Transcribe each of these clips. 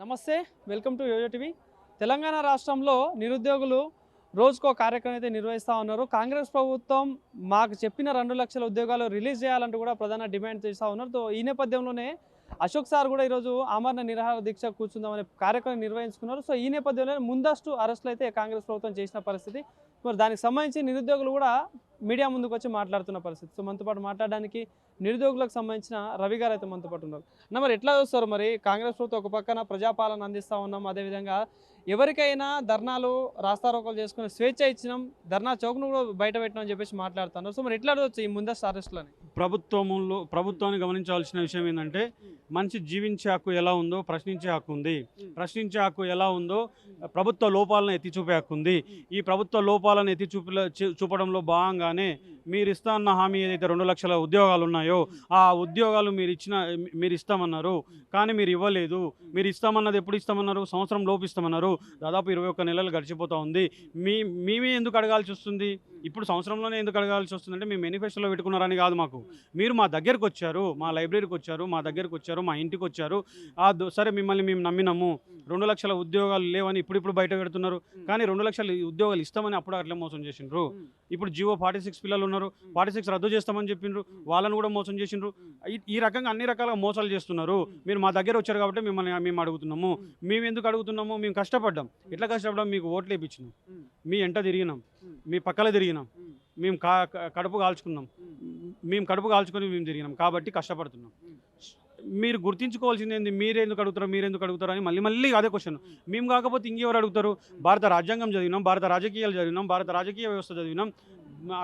నమస్తే, welcome to YoYo TV. Telangana రాష్ట్రంలో నిరుద్యోగులు రోజుకో కార్యక్రమం అయితే నిర్వహిస్తూ ఉన్నారు. కాంగ్రెస్ ప్రభుత్వం మాకు చెప్పిన 2 లక్షల ఉద్యోగాలు రిలీజ్ చేయాలంటూ కూడా ప్రధాన డిమాండ్ చేస్తూ ఉన్నారు. సో ఈ నేపథ్యంలోనే అశోక్ సార్ కూడా ఈరోజు ఆమరణ నిరాహార దీక్ష కూర్చుందామనే కార్యక్రమం నిర్వహించుకున్నారు. సో ఈ నేపథ్యంలో ముందస్తు అరెస్టులు అయితే కాంగ్రెస్ ప్రభుత్వం చేసిన పరిస్థితి. మరి దానికి సంబంధించి నిరుద్యోగులు కూడా మీడియా ముందుకు వచ్చి మాట్లాడుతున్న పరిస్థితి. సో మనతో పాటు మాట్లాడడానికి నిరుద్యోగులకు సంబంధించిన రవి గారు అయితే మనతో పాటు ఉన్నారు. మరి ఎట్లా చూస్తారు? మరి కాంగ్రెస్ ప్రభుత్వం ఒక పక్కన ప్రజాపాలన అందిస్తూ ఉన్నాం, అదేవిధంగా ఎవరికైనా ధర్నాలు రాస్తారోకలు చేసుకుని స్వేచ్ఛ ఇచ్చినాం, ధర్నా చౌక్ను కూడా బయట పెట్టినాం అని చెప్పేసి మాట్లాడుతున్నారు. సో మరి ఎట్లా అడగచ్చు ఈ ముందస్తు అరెస్టులని? ప్రభుత్వాన్ని గమనించాల్సిన విషయం ఏంటంటే, మనిషి జీవించే హక్కు ఎలా ఉందో ప్రశ్నించే హక్కు ఉంది. ప్రశ్నించే హక్కు ఎలా ఉందో ప్రభుత్వ లోపాలను ఎత్తి చూపే హక్కు ఉంది. ఈ ప్రభుత్వ లోపాలను ఎత్తి చూపడంలో భాగంగానే మీరు ఇస్తాన్న హామీ ఏదైతే 2 లక్షల ఉద్యోగాలు ఉన్నాయో ఆ ఉద్యోగాలు మీరు ఇస్తామన్నారు, కానీ మీరు ఇవ్వలేదు. మీరు ఇస్తామన్నది ఎప్పుడు ఇస్తామన్నారు? సంవత్సరం లోపు ఇస్తామన్నారు. దాదాపు 21 నెలలు గడిచిపోతూ ఉంది. మేమే ఎందుకు అడగాల్సి వస్తుంది? ఇప్పుడు సంవత్సరంలోనే ఎందుకు అడగాల్సి వస్తుంది అంటే, మీ మేనిఫెస్టోలో పెట్టుకున్నారని కాదు. మీరు మా దగ్గరకు వచ్చారు, మా లైబ్రరీకి వచ్చారు, మా దగ్గరకు వచ్చారు, మా ఇంటికి వచ్చారు. సరే, మిమ్మల్ని మేము నమ్మినాము. 2 లక్షల ఉద్యోగాలు లేవని ఇప్పుడు బయట పెడుతున్నారు, కానీ 2 లక్షల ఉద్యోగాలు ఇస్తామని అప్పుడు అట్లా మోసం చేసిండ్రు. ఇప్పుడు జియో 46 పిల్లలు ఉన్నారు, 46 రద్దు చేస్తామని చెప్పిండ్రు, వాళ్ళని కూడా మోసం చేసిండ్రు. ఈ రకంగా అన్ని రకాలుగా మోసాలు చేస్తున్నారు. మీరు మా దగ్గర వచ్చారు కాబట్టి మేము అడుగుతున్నాము. మేము ఎందుకు అడుగుతున్నాము? మేము కష్టపడ్డాం. ఎట్లా కష్టపడ్డాం? మీకు ఓట్లు వేయించినాం, మీ ఎంట తిరిగినాం, మీ పక్కల తిరిగినాం, మేము కడుపు కాల్చుకున్నాం, కడుపు కాల్చుకొని మేము తిరిగినాం కాబట్టి కష్టపడుతున్నాం. మీరు గుర్తించుకోవాల్సింది ఏంది? మీరెందుకు అడుగుతారు అని మళ్ళీ అదే క్వశ్చన్. మేము కాకపోతే ఇంకెవరు అడుగుతారు? భారత రాజ్యాంగం చదివినాం, భారత రాజకీయాలు చదివినాం, భారత రాజకీయ వ్యవస్థ చదివినాం,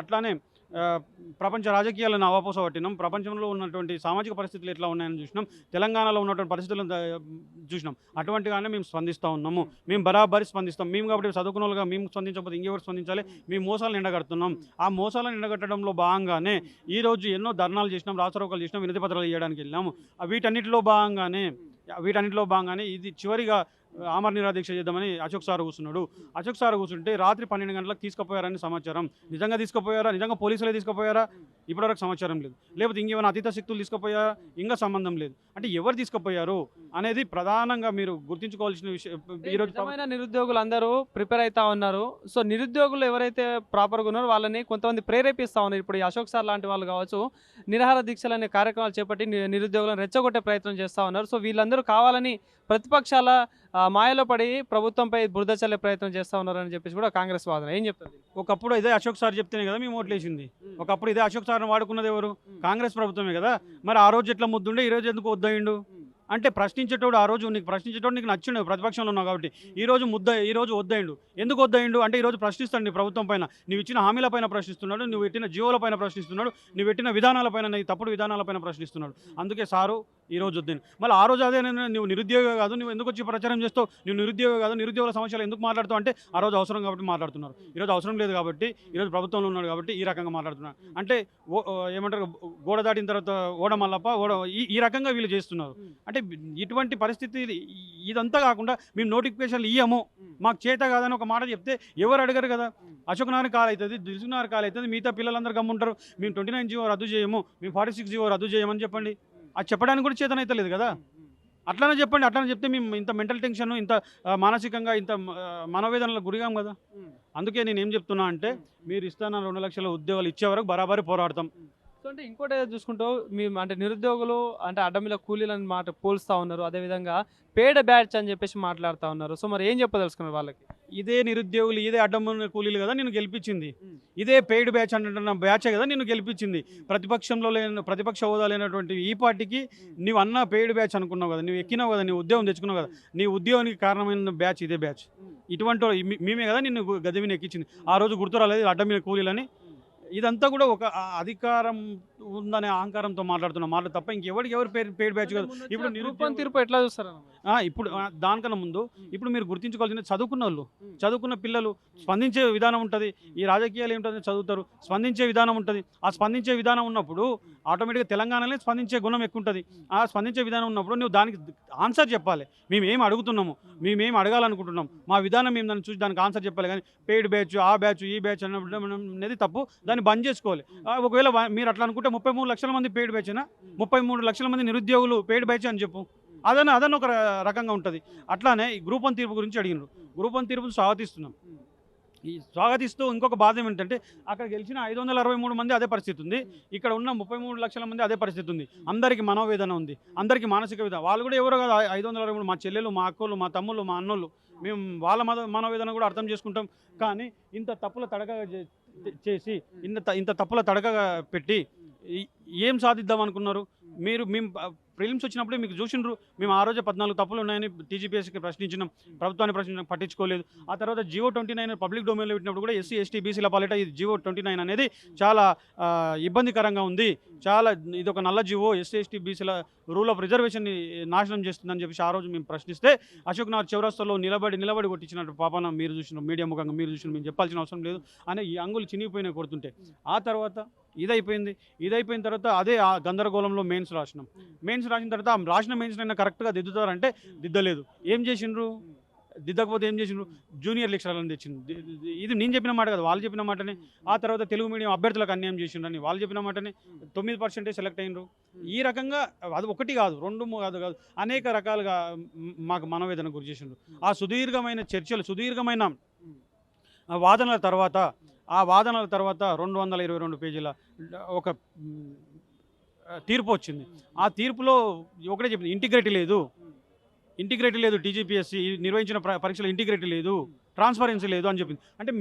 అట్లానే ప్రపంచ రాజకీయాలను అవపోస పట్టినాం, ప్రపంచంలో ఉన్నటువంటి సామాజిక పరిస్థితులు ఎట్లా ఉన్నాయని చూసినాం, తెలంగాణలో ఉన్నటువంటి పరిస్థితులను చూసినాం. అటువంటిగానే మేము స్పందిస్తూ ఉన్నాము. మేము బరాబరి స్పందిస్తాం. మేము కాబట్టి చదువుకున్న వాళ్ళుగా మేము స్పందించకపోతే ఇంకెవరు స్పందించాలి? మేము మోసాలను ఎండగడుతున్నాం. ఆ మోసాలను ఎండగట్టడంలో భాగంగానే ఈరోజు ఎన్నో ధర్నాలు చేసినాం, రాస్తారోకలు చేసినాం, వినతి పత్రాలు ఇవ్వడానికి వెళ్ళాము. వీటన్నిటిలో భాగంగానే ఇది చివరిగా ఆమరణ నిరాహార దీక్ష చేద్దామని అశోక్ సార్ కూర్చున్నాడు. అశోక్ సార్ కూర్చుంటే రాత్రి 12 గంటలకు తీసుకుపోయారని సమాచారం. నిజంగా తీసుకుపోయారా? నిజంగా పోలీసులే తీసుకుపోయారా? ఇప్పటివరకు సమాచారం లేదు. లేకపోతే ఇంకేమైనా అతీత శక్తులు తీసుకుపోయారా? ఇంకా సంబంధం లేదు. అంటే ఎవరు తీసుకుపోయారు అనేది ప్రధానంగా మీరు గుర్తించుకోవాల్సిన విషయం. ఈరోజు నిరుద్యోగులు అందరూ ప్రిపేర్ అవుతా ఉన్నారు. సో నిరుద్యోగులు ఎవరైతే ప్రాపర్గా ఉన్నారో వాళ్ళని కొంతమంది ప్రేరేపిస్తూ ఉన్నారు. ఇప్పుడు ఈ అశోక్ సార్ లాంటి వాళ్ళు కావచ్చు, నిరాహార దీక్షలు అనే కార్యక్రమాలు చేపట్టి నిరుద్యోగులను రెచ్చగొట్టే ప్రయత్నం చేస్తూ ఉన్నారు. సో వీళ్ళందరూ కావాలని ప్రతిపక్షాల మాయలో పడి ప్రభుత్వంపై బురద చల్లే ప్రయత్నం చేస్తూ ఉన్నారని చెప్పేసి కూడా కాంగ్రెస్ వాదన. ఏం చెప్తుంది? ఒకప్పుడు ఇదే అశోక్ సార్ చెప్తేనే కదా మేము ఓట్లేసింది. ఒకప్పుడు ఇదే అశోక్ సార్ని వాడుకున్నది ఎవరు? కాంగ్రెస్ ప్రభుత్వమే కదా. మరి ఆ రోజు ఎట్లా ముద్దుండే ఈ రోజు ఎందుకు వద్దయిండు? అంటే ప్రశ్నించేటోడు ఆ రోజు నీకు నచ్చిండు, ప్రతిపక్షంలో ఉన్నావు కాబట్టి. ఈ రోజు వద్దయిండు. ఎందుకు వద్దయిండు అంటే, ఈరోజు ప్రశ్నిస్తాడు నీ ప్రభుత్వం పైన, నువ్వు ఇచ్చిన హామీల పైన ప్రశ్నిస్తున్నాడు, నువ్వు పెట్టిన జీవోల పైన ప్రశ్నిస్తున్నాడు, నువ్వు పెట్టిన విధానాలపైన, నీ తప్పుడు విధానాలపైన ప్రశ్నిస్తున్నాడు. అందుకే సారు ఈరోజు వద్దాను. మళ్ళీ ఆ రోజు అదే నువ్వు నిరుద్యోగ కాదు, నువ్వు ఎందుకు వచ్చి ప్రచారం చేస్తావు, నువ్వు నిరుద్యోగ కాదు, నిరుద్యోగుల సమస్యలు ఎందుకు మాట్లాడుతావు అంటే, ఆ రోజు అవసరం కాబట్టి మాట్లాడుతున్నారు. ఈరోజు అవసరం లేదు కాబట్టి, ఈరోజు ప్రభుత్వంలో ఉన్నాడు కాబట్టి ఈ రకంగా మాట్లాడుతున్నారు. అంటే ఏమంటారు, గోడ దాటిన తర్వాత ఓడ మల్లప్ప ఈ రకంగా వీళ్ళు చేస్తున్నారు. అంటే ఇటువంటి పరిస్థితి ఇదంతా కాకుండా మేము నోటిఫికేషన్లు ఇయ్యము, మాకు చేత కాదని ఒక మాట చెప్తే ఎవరు అడగరు కదా. అశోక్ నారాయణ కాల్ అవుతుంది, దిల్సుఖ్ నారాయణ కాల్ అవుతుంది, మిగతా పిల్లలందరూ గమ్ముంటారు. మేము 29 జీవో రద్దు చేయము, మేము 46 జీవో రద్దు చేయమని చెప్పండి. అది చెప్పడానికి కూడా చేతన అయితే లేదు కదా. అట్లానే చెప్పండి. అట్లానే చెప్తే మేము ఇంత మెంటల్ టెన్షన్, ఇంత మానసికంగా ఇంత మనోవేదనలకు గురిగాం కదా. అందుకే నేను ఏం చెప్తున్నా అంటే, మీరు ఇస్తాన 2 లక్షల ఉద్యోగాలు ఇచ్చే వరకు బరాబరి పోరాడతాం. సో అంటే ఇంకోటి చూసుకుంటూ మేము అంటే నిరుద్యోగులు అంటే అడ్డమిల కూలీలని మాట పోలుస్తూ ఉన్నారు, అదేవిధంగా పేడ బ్యాచ్ అని చెప్పేసి మాట్లాడుతూ ఉన్నారు. సో మరి ఏం చెప్పదలుచుకున్నారు వాళ్ళకి? ఇదే నిరుద్యోగులు, ఇదే అడ్డమున్న కూలీలు కదా నేను గెలిపించింది. ఇదే పెయిడ్ బ్యాచ్ అంటున్న బ్యాచే కదా నేను గెలిపించింది. ప్రతిపక్ష హోదా లేనటువంటి ఈ పార్టీకి నువ్వు అన్న పెయిడ్ బ్యాచ్ అనుకున్నావు కదా, నువ్వు ఎక్కినావు కదా, నీ ఉద్యోగం తెచ్చుకున్నావు కదా, నీ ఉద్యోగానికి కారణమైన బ్యాచ్ ఇదే బ్యాచ్. ఇటువంటి మేమే కదా నిన్ను గది మీద ఎక్కించింది. ఆ రోజు గుర్తు రాలేదు అడ్డమైన కూలీలని. ఇదంతా కూడా ఒక అధికారం ఉందనే అహంకారంతో మాట్లాడుతున్న మాట తప్ప ఇంకెవరికి ఎవరు పేడ్ బ్యాచ్ కాదు. ఇప్పుడు నిరూపణ తీర్పు ఎట్లా చూస్తారు? ఇప్పుడు దానికన్నా ముందు ఇప్పుడు మీరు గుర్తించుకోవాల్సింది, చదువుకున్న వాళ్ళు, చదువుకున్న పిల్లలు స్పందించే విధానం ఉంటుంది. ఈ రాజకీయాలు ఏమిటో చదువుతారు, స్పందించే విధానం ఉంటుంది. ఆ స్పందించే విధానం ఉన్నప్పుడు ఆటోమేటిక్గా తెలంగాణలో స్పందించే గుణం ఎక్కువ ఉంటుంది. ఆ స్పందించే విధానం ఉన్నప్పుడు నువ్వు దానికి ఆన్సర్ చెప్పాలి. మేమేం అడుగుతున్నాము, మేమేం అడగాలనుకుంటున్నాం, మా విధానం మేము దాన్ని చూసి దానికి ఆన్సర్ చెప్పాలి. కానీ పెయిడ్ బ్యాచ్, ఆ బ్యాచ్, ఈ బ్యాచ్ అనేది తప్పు. దాన్ని బంద్ చేసుకోవాలి. ఒకవేళ మీరు అట్లా అనుకుంటే 33 లక్షల మంది పెయిడ్ బ్యాచ్ అయినా 33 లక్షల మంది నిరుద్యోగులు పెయిడ్ బ్యాచ్ అని చెప్పు. అదన ఒక రకంగా ఉంటుంది. అట్లానే ఈ గ్రూప్ 1 తీర్పు గురించి అడిగినారు. గ్రూప్ 1 తీర్పును స్వాగతిస్తున్నాం. ఈ స్వాగతిస్తూ ఇంకొక బాధ ఏమిటంటే అక్కడ గెలిచిన 563 మంది అదే పరిస్థితి ఉంది, ఇక్కడ ఉన్న 33 లక్షల మంది అదే పరిస్థితి ఉంది. అందరికీ మనోవేదన ఉంది, అందరికీ మానసిక వేదన. వాళ్ళు కూడా ఎవరో కాదు 563, మా చెల్లెలు, మా అక్కలు, మా తమ్ముళ్ళు, మా అన్నోళ్ళు. మేము వాళ్ళ మనోవేదన కూడా అర్థం చేసుకుంటాం. కానీ ఇంత తప్పుల తడకగా చేసి ఇంత తప్పుల తడకగా పెట్టి ఏం సాధిద్దాం అనుకున్నారు మీరు? మేము ప్రిలిమ్స్ వచ్చినప్పుడే మీకు చూసిండ్రు, మేము ఆ రోజే 14 తప్పులు ఉన్నాయని టీజీపీఎస్సీకి ప్రశ్నించినాం, ప్రభుత్వాన్ని ప్రశ్నించడం పట్టించుకోలేదు. ఆ తర్వాత జియో 29 పబ్లిక్ డొమైన్లో పెట్టినప్పుడు కూడా ఎస్సీ ఎస్టీ బీసీల పాలిట ఈ జియో 29 అనేది చాలా ఇబ్బందికరంగా ఉంది, చాలా ఇది ఒక నల్ల జివో, ఎస్సీ ఎస్టీ బీసీల రూల్ ఆఫ్ రిజర్వేషన్ని నాశనం చేస్తుందని చెప్పేసి ఆ రోజు మేము ప్రశ్నిస్తే అశోక్ నగర్ చౌరస్తాలో నిలబడి కొట్టించినట్టు పాపన మీరు చూసిన, మీడియా ముఖంగా మీరు చూసిన, మేము చెప్పాల్సిన అవసరం లేదు అనే ఈ అంగులు చినిగిపోయినాయి కొడుతుంటే. ఆ తర్వాత ఇదైపోయిన తర్వాత అదే ఆ గందరగోళంలో మెయిన్స్ రాసినాం. మెయిన్స్ రాసిన తర్వాత ఆ రాసిన మెయిన్స్ అయినా కరెక్ట్గా దిద్దుతారంటే దిద్దలేదు. ఏం చేసిండ్రు? దిద్దకపోతే ఏం చేసిండ్రు? జూనియర్ లెక్చరర్లను తెచ్చిండ్రు. ఇది నేను చెప్పిన మాట కదా, వాళ్ళు చెప్పిన మాటనే. ఆ తర్వాత తెలుగు మీడియం అభ్యర్థులకు అన్యాయం చేసిండ్రని వాళ్ళు చెప్పిన మాటనే 9% సెలెక్ట్ అయినరు. ఈ రకంగా అది ఒకటి కాదు, 2 కాదు, అనేక రకాలుగా మాకు మనోవేదన గురి చేసిండ్రు. ఆ సుదీర్ఘమైన చర్చలు, సుదీర్ఘమైన వాదనల తర్వాత 222 పేజీల ఒక తీర్పు వచ్చింది. ఆ తీర్పులో ఒకటే చెప్పింది, ఇంటిగ్రిటీ లేదు, టీజీపీఎస్సీ నిర్వహించిన పరీక్షలో ఇంటిగ్రిటీ లేదు, ట్రాన్స్పరెన్సీ లేదు అని చెప్పింది. అంటే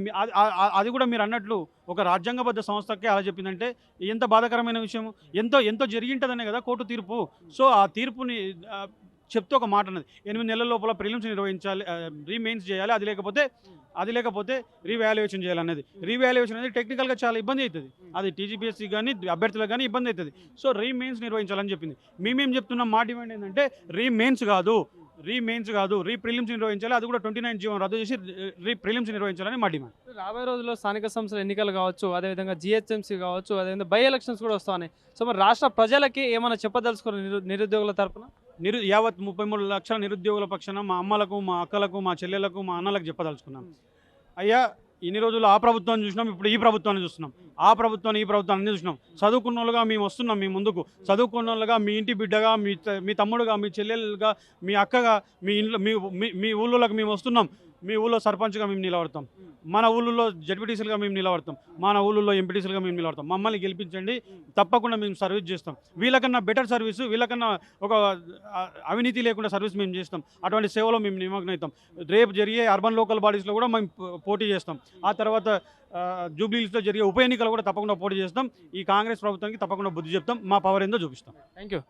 అది కూడా మీరు అన్నట్లు ఒక రాజ్యాంగబద్ధ సంస్థకే అలా చెప్పిందంటే ఎంత బాధాకరమైన విషయం, ఎంతో జరిగింటుందనే కదా కోర్టు తీర్పు. సో ఆ తీర్పుని చెప్తే ఒక మాట అన్నది, 8 నెలల లోపల ప్రిలిమ్స్ నిర్వహించాలి, రీమెయిన్స్ చేయాలి, అది లేకపోతే రీవాల్యుయేషన్ చేయాలనేది. రీవాల్యుయేషన్ అనేది టెక్నికల్గా చాలా ఇబ్బంది అవుతుంది, అది టీజీపీఎస్సీ కానీ అభ్యర్థులకు కానీ ఇబ్బంది అవుతుంది. సో రీమెయిన్స్ నిర్వహించాలని చెప్పింది. మేమేం చెప్తున్నాం, మా డిమాండ్ ఏంటంటే రీమెయిన్స్ కాదు, రీ ప్రిలిమ్స్ నిర్వహించాలి, అది కూడా 29 జీవో రద్దు చేసి రీ ప్రిలిమ్స్ నిర్వహించాలని మా డిమాండ్. రాబోయే రోజుల్లో స్థానిక సంస్థల ఎన్నికలు కావచ్చు, అదేవిధంగా జిహెచ్ఎంసీ కావచ్చు, అదేవిధంగా బై ఎలక్షన్స్ కూడా వస్తున్నాయి. సో మరి రాష్ట్ర ప్రజలకి ఏమైనా చెప్పదలుచుకున్న నిరుద్యోగుల తరపున? యావత్ 33 లక్షల నిరుద్యోగుల పక్షాన మా అమ్మలకు, మా అక్కలకు, మా చెల్లెలకు, మా అన్నలకు చెప్పదలుచుకున్నాం. అయ్యా, ఇన్ని రోజులు ఆ ప్రభుత్వాన్ని చూసినాం, ఇప్పుడు ఈ ప్రభుత్వాన్ని చూస్తున్నాం. ఆ ప్రభుత్వాన్ని ఈ ప్రభుత్వాన్ని చూసినాం. చదువుకున్న వాళ్ళుగా మేము వస్తున్నాం మీ ముందుకు, చదువుకున్న వాళ్ళుగా, మీ ఇంటి బిడ్డగా, మీ తమ్ముడుగా, మీ చెల్లెలుగా, మీ అక్కగా, మీ ఇంట్లో మీ ఊళ్ళోకి మేము వస్తున్నాం. మీ ఊళ్ళో సర్పంచ్గా మేము నిలబడతాం, మన ఊళ్ళో జడ్పీటీసీలుగా మేము నిలబడతాం, మన ఊళ్ళో ఎంపీటీసీలుగా మేము నిలబడతాం. మమ్మల్ని గెలిపించండి, తప్పకుండా మేము సర్వీస్ చేస్తాం. వీళ్ళకన్నా బెటర్ సర్వీసు, వీళ్ళకన్నా ఒక అవినీతి లేకుండా సర్వీస్ మేము చేస్తాం. అటువంటి సేవలో మేము నిమగ్నమవుతాం. రేపు జరిగే అర్బన్ లోకల్ బాడీస్లో కూడా మేము పోటీ చేస్తాం. ఆ తర్వాత జూబ్లీహిల్స్లో జరిగే ఉప ఎన్నికలు కూడా తప్పకుండా పోటీ చేస్తాం. ఈ కాంగ్రెస్ ప్రభుత్వానికి తప్పకుండా బుద్ధి చెప్తాం, మా పవర్ ఏందో చూపిస్తాం. Thank you.